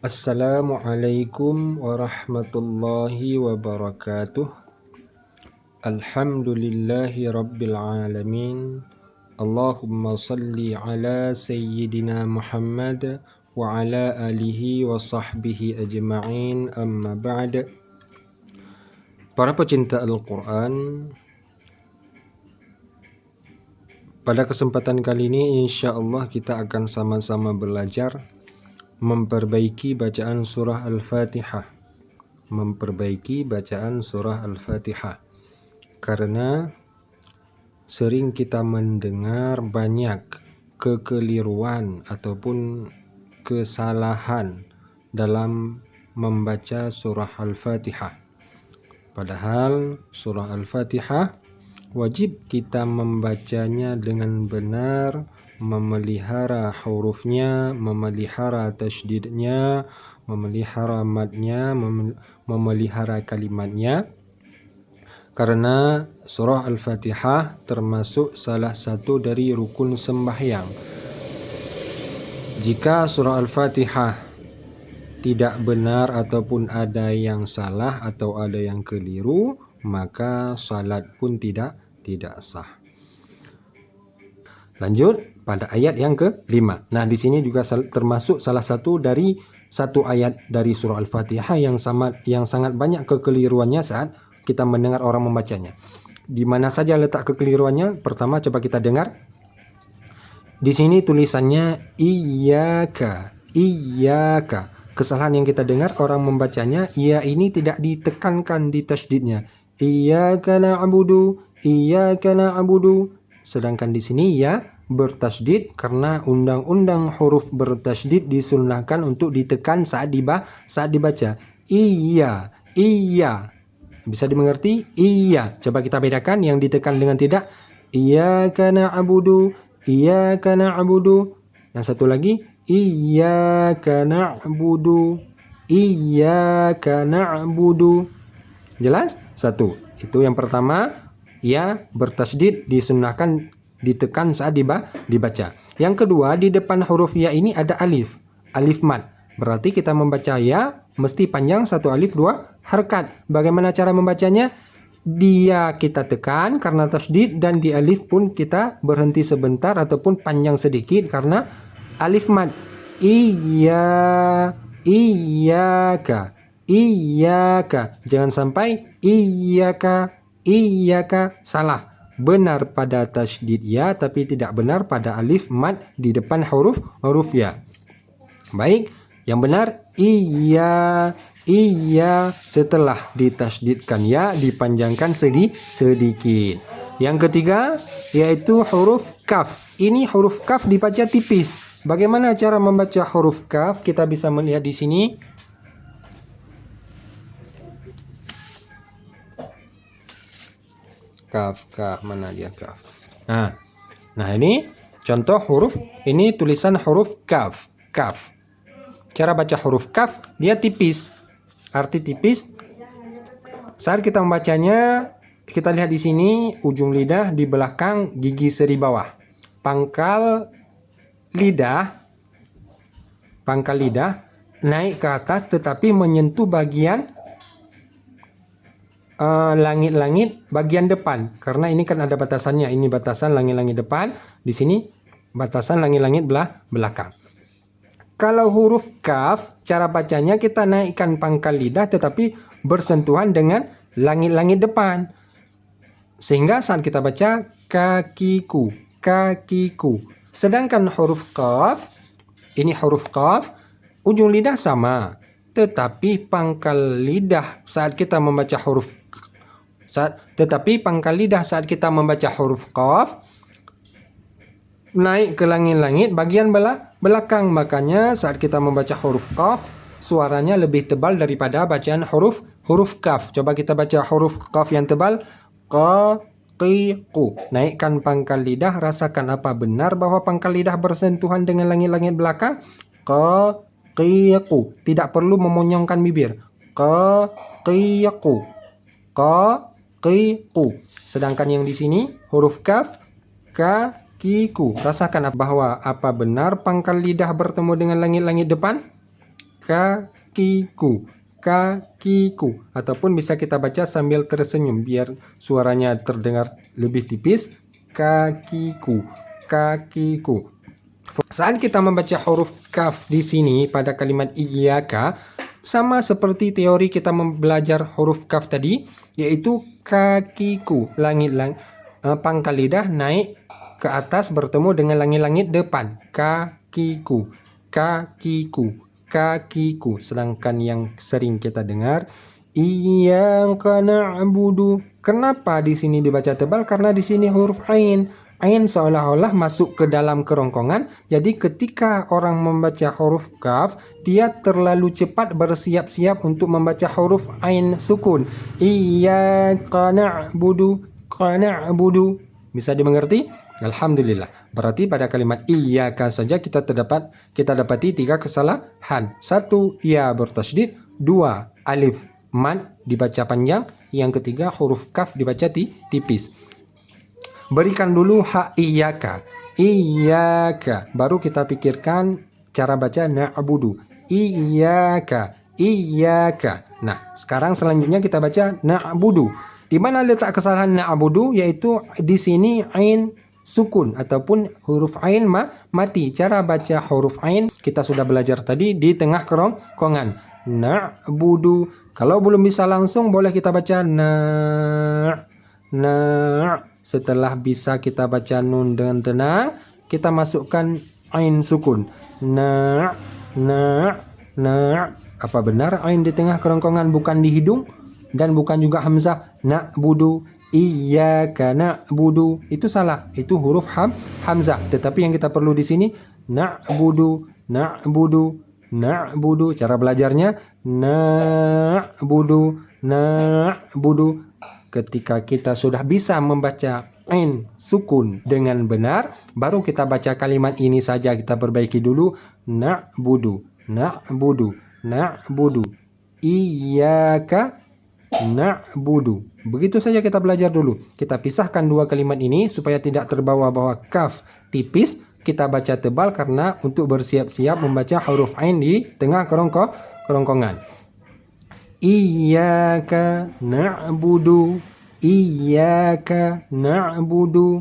Assalamualaikum warahmatullahi wabarakatuh. Alhamdulillahi rabbil alamin. Allahumma salli ala sayyidina Muhammad wa ala alihi wa sahbihi ajma'in, amma ba'd. Para pecinta Al-Quran, pada kesempatan kali ini insyaallah kita akan sama-sama belajar memperbaiki bacaan surah Al-Fatihah. Karena sering kita mendengar banyak kekeliruan ataupun kesalahan dalam membaca surah Al-Fatihah. Padahal surah Al-Fatihah wajib kita membacanya dengan benar, memelihara hurufnya, memelihara tasydidnya, memelihara madnya, memelihara kalimatnya. Karena surah Al-Fatihah termasuk salah satu dari rukun sembahyang. Jika surah Al-Fatihah tidak benar ataupun ada yang salah atau ada yang keliru, maka salat pun tidak sah. Lanjut pada ayat yang ke-5. Nah, di sini juga termasuk salah satu dari satu ayat dari surah Al-Fatihah yang sangat banyak kekeliruannya saat kita mendengar orang membacanya. Di mana saja letak kekeliruannya? Pertama, coba kita dengar. Di sini tulisannya iyyaka. Kesalahan yang kita dengar orang membacanya, ya ini tidak ditekankan di tasydidnya. Iyyaka na'budu. Sedangkan di sini ya bertasydid karena undang-undang huruf bertasydid disunnahkan untuk ditekan saat dibaca. Iya. Bisa dimengerti? Iya. Coba kita bedakan yang ditekan dengan tidak. Iyyaka na'budu. Yang satu lagi, iyyaka na'budu. Jelas? Satu. Itu yang pertama, ya bertasydid disunnahkan ditekan saat dibaca. Yang kedua, di depan huruf ya ini ada alif mad. Berarti kita membaca ya mesti panjang, satu alif dua harkat. Bagaimana cara membacanya? Dia kita tekan karena tasydid, dan di alif pun kita berhenti sebentar ataupun panjang sedikit karena alif mad. Iyyaka. Jangan sampai iyyaka salah. Benar pada tasydid ya, tapi tidak benar pada alif mad di depan huruf ya. Baik, yang benar iya. Setelah ditasydidkan ya dipanjangkan sedikit. Yang ketiga yaitu huruf kaf. Ini huruf kaf dibaca tipis. Bagaimana cara membaca huruf kaf? Kita bisa melihat di sini. Kaf, mana dia kaf? Nah ini contoh huruf, ini tulisan huruf kaf. Cara baca huruf kaf, dia tipis. Arti tipis. Saat kita membacanya, kita lihat di sini ujung lidah di belakang gigi seri bawah. Pangkal lidah naik ke atas tetapi menyentuh bagian langit-langit bagian depan, karena ini kan ada batasannya. Ini batasan langit-langit depan, di sini batasan langit-langit belakang. Kalau huruf kaf, cara bacanya kita naikkan pangkal lidah tetapi bersentuhan dengan langit-langit depan, sehingga saat kita baca kakiku. Sedangkan huruf kaf, ini huruf kaf, ujung lidah sama, tetapi pangkal lidah saat kita membaca huruf kaf naik ke langit-langit bagian belakang. Makanya saat kita membaca huruf kaf, suaranya lebih tebal daripada bacaan huruf kaf. Coba kita baca huruf kaf yang tebal. Qaqiqu. Naikkan pangkal lidah, rasakan apa benar bahwa pangkal lidah bersentuhan dengan langit-langit belakang. Qaqiqu. Tidak perlu memonyongkan bibir. Qaqiqu. Sedangkan yang di sini huruf kaf kakiku. Rasakan bahwa apa benar pangkal lidah bertemu dengan langit-langit depan? kakiku, kakiku. Ataupun bisa kita baca sambil tersenyum biar suaranya terdengar lebih tipis. Kakiku, kakiku. Saat kita membaca huruf kaf di sini pada kalimat iyyaka, sama seperti teori kita belajar huruf kaf tadi, yaitu kakiku, pangkal lidah naik ke atas bertemu dengan langit-langit depan. Kakiku, kakiku, kakiku. Sedangkan yang sering kita dengar, iyyaka na'budu. Kenapa di sini dibaca tebal? Karena di sini huruf ain. Ain seolah-olah masuk ke dalam kerongkongan. Jadi ketika orang membaca huruf kaf, dia terlalu cepat bersiap-siap untuk membaca huruf ain sukun. Iyyaka na'budu, na'budu. Bisa dimengerti? Alhamdulillah. Berarti pada kalimat iyyaka saja kita dapati 3 kesalahan. 1, ya bertasydid. 2, alif mad dibaca panjang. Yang ketiga, huruf kaf dibaca tipis. Berikan dulu hak iyyaka, iyyaka, baru kita pikirkan cara baca na'budu. Iyyaka, iyyaka. Nah, sekarang selanjutnya kita baca na'budu. Di mana letak kesalahan na'budu? Yaitu di sini ain sukun ataupun huruf ain mati. Cara baca huruf ain kita sudah belajar tadi di tengah kerongkongan. Na'budu. Kalau belum bisa langsung boleh kita baca Setelah bisa kita baca nun dengan tenang, kita masukkan ain sukun. Apa benar ain di tengah kerongkongan bukan di hidung dan bukan juga hamzah? Na'budu, iyyaka na'budu. Itu salah. Itu huruf hamzah. Tetapi yang kita perlu di sini na'budu, na'budu, na'budu. Cara belajarnya na'budu, na'budu. Ketika kita sudah bisa membaca ain sukun dengan benar, baru kita baca kalimat ini saja. Kita perbaiki dulu. Na'budu, na'budu, na'budu. Iyyaka na'budu. Begitu saja kita belajar dulu. Kita pisahkan dua kalimat ini supaya tidak terbawa-bawa kaf tipis. Kita baca tebal karena untuk bersiap-siap membaca huruf ain di tengah kerongkongan. Iyyaka na'budu, iyyaka na'budu.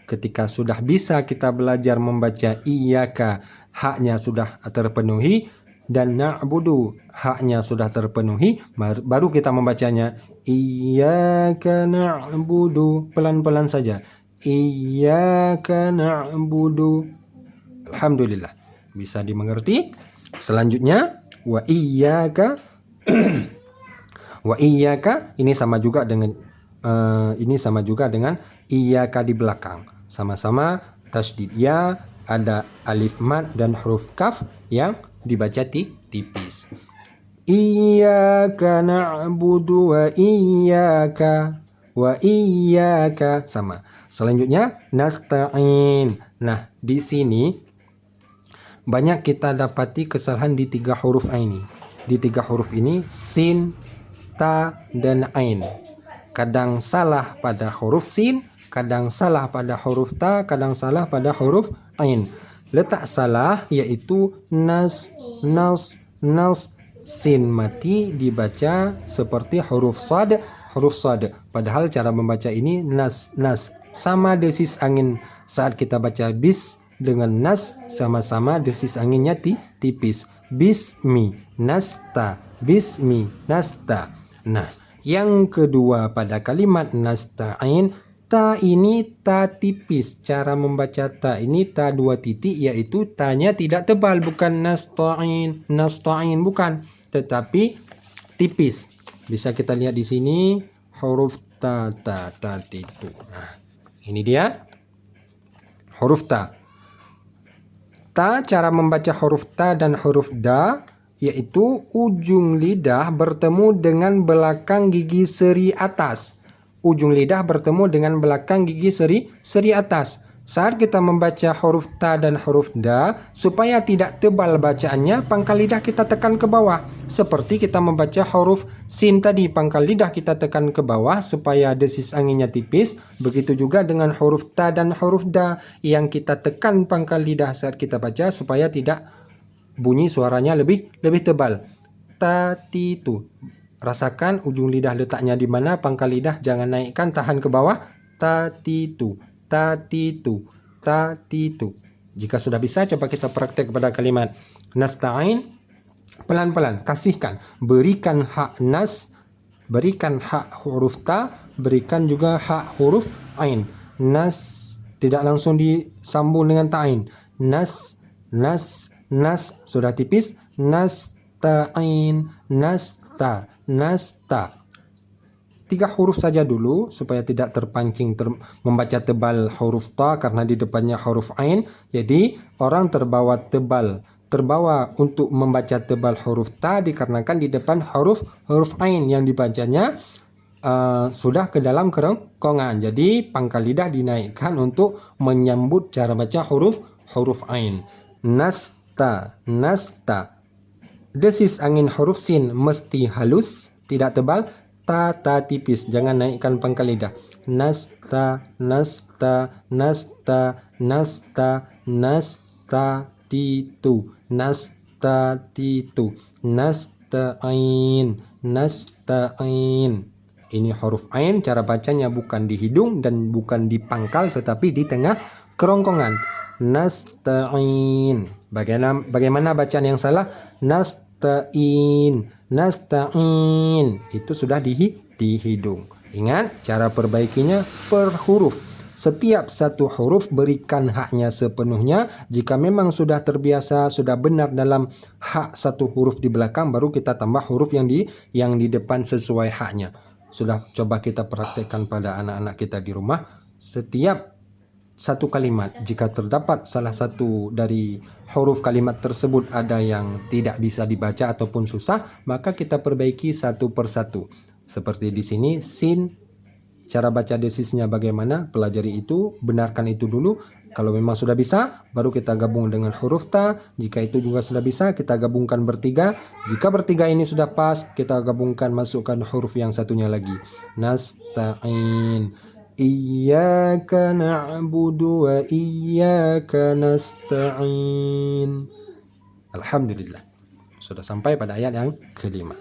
Ketika sudah bisa kita belajar membaca iyyaka, haknya sudah terpenuhi, dan na'budu, haknya sudah terpenuhi, baru kita membacanya iyyaka na'budu. Pelan-pelan saja. Iyyaka na'budu. Alhamdulillah. Bisa dimengerti? Selanjutnya, wa iyyaka. Wa iyyaka ini sama juga dengan iyyaka di belakang. Sama-sama tasydid ya, ada alif mad dan huruf kaf yang dibaca tipis. Iyyaka na'budu wa iyyaka sama. Selanjutnya nasta'in. Nah, di sini banyak kita dapati kesalahan di 3 huruf ini. Di 3 huruf ini sin, ta, dan ain. Kadang salah pada huruf sin, kadang salah pada huruf ta, kadang salah pada huruf ain. Letak salah yaitu nas. Sin mati dibaca seperti huruf sad. Padahal cara membaca ini nas. Sama desis angin saat kita baca bis dengan nas, sama-sama desis anginnya tipis. Bismi nasta, bismi nasta. Nah, yang kedua pada kalimat nasta'in, ta ini ta tipis. Cara membaca ta ini ta 2 titik, yaitu tanya tidak tebal, bukan nasta'in, bukan, tetapi tipis. Bisa kita lihat di sini huruf ta itu. Nah, ini dia huruf ta. Ta, cara membaca huruf ta dan huruf da yaitu ujung lidah bertemu dengan belakang gigi seri atas. Ujung lidah bertemu dengan belakang gigi seri atas. Saat kita membaca huruf ta dan huruf da, supaya tidak tebal bacaannya, pangkal lidah kita tekan ke bawah. Seperti kita membaca huruf sin tadi, pangkal lidah kita tekan ke bawah supaya desis anginnya tipis. Begitu juga dengan huruf ta dan huruf da yang kita tekan pangkal lidah saat kita baca supaya tidak bunyi suaranya lebih tebal. Tatitu. Rasakan ujung lidah letaknya di mana, pangkal lidah jangan naikkan, tahan ke bawah. Tatitu, tatitu, tatitu. Jika sudah bisa, coba kita praktek pada kalimat nasta'in. Pelan-pelan, kasihkan, berikan hak nas, berikan hak huruf ta, berikan juga hak huruf ain. Nas tidak langsung disambung dengan ta'in. Nas, nas, nas sudah tipis. Nasta'in, nasta, nasta. 3 huruf saja dulu supaya tidak terpancing membaca tebal huruf ta karena di depannya huruf ain. Jadi orang terbawa untuk membaca tebal huruf ta dikarenakan di depan huruf ain yang dibacanya sudah ke dalam kerongkongan. Jadi pangkal lidah dinaikkan untuk menyambut cara baca huruf ain. Nasta, nasta. Desis angin huruf sin mesti halus, tidak tebal. Ta tipis, jangan naikkan pangkal lidah. Nasta, nasta, nasta, nasta, nasta, titu, nasta, titu, nasta'in, nasta'in. Ini huruf ain, cara bacanya bukan di hidung dan bukan di pangkal tetapi di tengah kerongkongan. Nasta'in. Bagaimana bacaan yang salah? Nasta'in, nasta'in. Itu sudah di hidung. Ingat, cara perbaikinya per huruf. Setiap satu huruf berikan haknya sepenuhnya. Jika memang sudah terbiasa, sudah benar dalam hak satu huruf di belakang, baru kita tambah huruf yang di depan sesuai haknya. Sudah coba kita praktekkan pada anak-anak kita di rumah. Setiap satu kalimat, jika terdapat salah satu dari huruf kalimat tersebut ada yang tidak bisa dibaca ataupun susah, maka kita perbaiki satu persatu. Seperti di sini, sin, cara baca desisnya bagaimana, pelajari itu, benarkan itu dulu. Kalau memang sudah bisa, baru kita gabung dengan huruf ta. Jika itu juga sudah bisa, kita gabungkan bertiga. Jika bertiga ini sudah pas, kita gabungkan, masukkan huruf yang satunya lagi. Nasta'in. Iyyaka na'budu wa iyyaka nasta'in. Alhamdulillah. Sudah sampai pada ayat yang kelima.